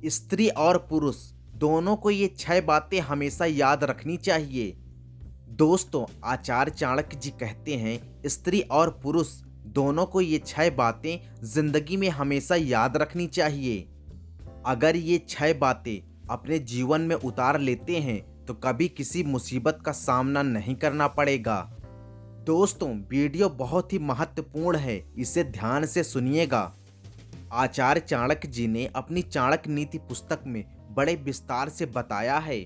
स्त्री और पुरुष दोनों को ये 6 बातें हमेशा याद रखनी चाहिए। दोस्तों, आचार्य चाणक्य जी कहते हैं स्त्री और पुरुष दोनों को ये 6 बातें जिंदगी में हमेशा याद रखनी चाहिए। अगर ये 6 बातें अपने जीवन में उतार लेते हैं तो कभी किसी मुसीबत का सामना नहीं करना पड़ेगा। दोस्तों, वीडियो बहुत ही महत्वपूर्ण है, इसे ध्यान से सुनिएगा। आचार्य चाणक्य जी ने अपनी चाणक्य नीति पुस्तक में बड़े विस्तार से बताया है।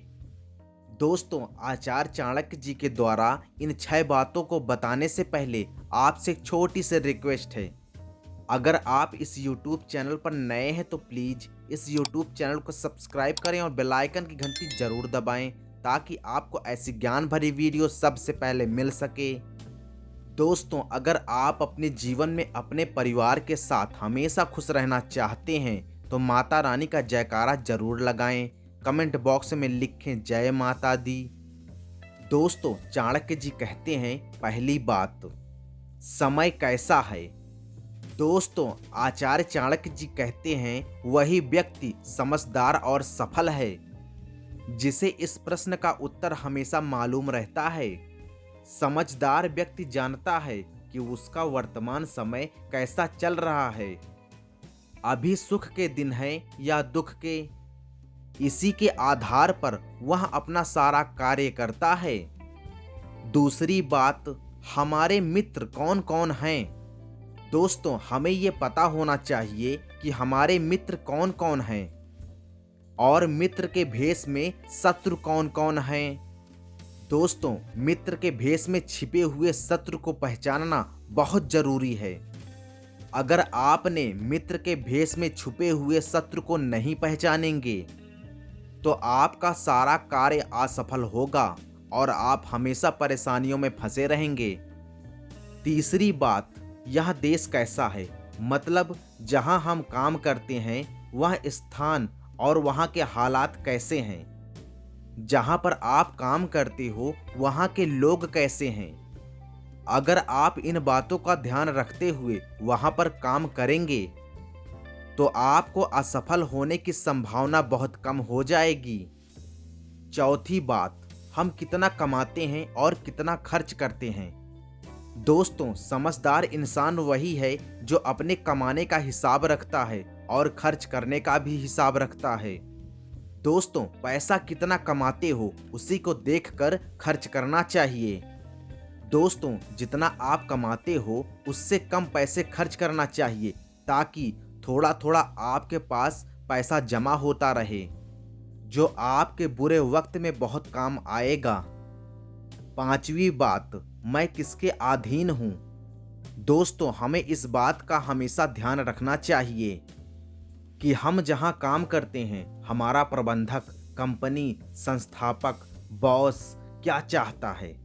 दोस्तों, आचार्य चाणक्य जी के द्वारा इन 6 बातों को बताने से पहले आपसे एक छोटी सी रिक्वेस्ट है। अगर आप इस YouTube चैनल पर नए हैं तो प्लीज़ इस YouTube चैनल को सब्सक्राइब करें और बेल आइकन की घंटी ज़रूर दबाएं ताकि आपको ऐसी ज्ञान भरी वीडियो सबसे पहले मिल सके। दोस्तों, अगर आप अपने जीवन में अपने परिवार के साथ हमेशा खुश रहना चाहते हैं तो माता रानी का जयकारा जरूर लगाएं। कमेंट बॉक्स में लिखें जय माता दी। दोस्तों, चाणक्य जी कहते हैं पहली बात, समय कैसा है। दोस्तों, आचार्य चाणक्य जी कहते हैं वही व्यक्ति समझदार और सफल है जिसे इस प्रश्न का उत्तर हमेशा मालूम रहता है। समझदार व्यक्ति जानता है कि उसका वर्तमान समय कैसा चल रहा है, अभी सुख के दिन है या दुख के। इसी के आधार पर वह अपना सारा कार्य करता है। दूसरी बात, हमारे मित्र कौन कौन हैं। दोस्तों, हमें ये पता होना चाहिए कि हमारे मित्र कौन कौन हैं और मित्र के भेष में शत्रु कौन कौन हैं। दोस्तों, मित्र के भेष में छिपे हुए शत्रु को पहचानना बहुत जरूरी है। अगर आपने मित्र के भेष में छुपे हुए शत्रु को नहीं पहचानेंगे तो आपका सारा कार्य असफल होगा और आप हमेशा परेशानियों में फंसे रहेंगे। तीसरी बात, यह देश कैसा है, मतलब जहां हम काम करते हैं वह स्थान और वहां के हालात कैसे हैं। जहां पर आप काम करते हो वहां के लोग कैसे हैं। अगर आप इन बातों का ध्यान रखते हुए वहां पर काम करेंगे तो आपको असफल होने की संभावना बहुत कम हो जाएगी। चौथी बात, हम कितना कमाते हैं और कितना खर्च करते हैं। दोस्तों, समझदार इंसान वही है जो अपने कमाने का हिसाब रखता है और खर्च करने का भी हिसाब रखता है। दोस्तों, पैसा कितना कमाते हो उसी को देखकर खर्च करना चाहिए। दोस्तों, जितना आप कमाते हो उससे कम पैसे खर्च करना चाहिए ताकि थोड़ा थोड़ा आपके पास पैसा जमा होता रहे जो आपके बुरे वक्त में बहुत काम आएगा। पांचवी बात, मैं किसके अधीन हूँ। दोस्तों, हमें इस बात का हमेशा ध्यान रखना चाहिए कि हम जहां काम करते हैं हमारा प्रबंधक, कंपनी, संस्थापक, बॉस क्या चाहता है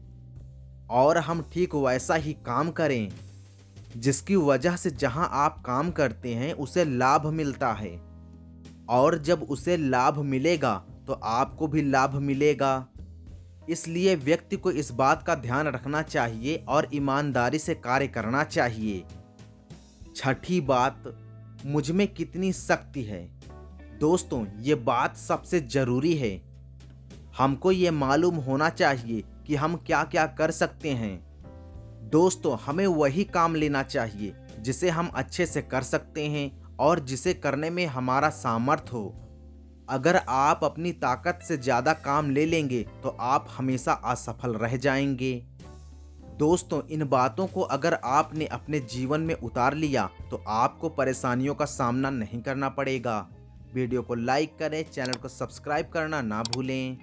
और हम ठीक वैसा ही काम करें जिसकी वजह से जहां आप काम करते हैं उसे लाभ मिलता है और जब उसे लाभ मिलेगा तो आपको भी लाभ मिलेगा। इसलिए व्यक्ति को इस बात का ध्यान रखना चाहिए और ईमानदारी से कार्य करना चाहिए। छठी बात, मुझ में कितनी शक्ति है। दोस्तों, ये बात सबसे जरूरी है। हमको ये मालूम होना चाहिए कि हम क्या क्या कर सकते हैं। दोस्तों, हमें वही काम लेना चाहिए जिसे हम अच्छे से कर सकते हैं और जिसे करने में हमारा सामर्थ्य हो। अगर आप अपनी ताकत से ज़्यादा काम ले लेंगे तो आप हमेशा असफल रह जाएंगे। दोस्तों, इन बातों को अगर आपने अपने जीवन में उतार लिया तो आपको परेशानियों का सामना नहीं करना पड़ेगा। वीडियो को लाइक करें, चैनल को सब्सक्राइब करना ना भूलें।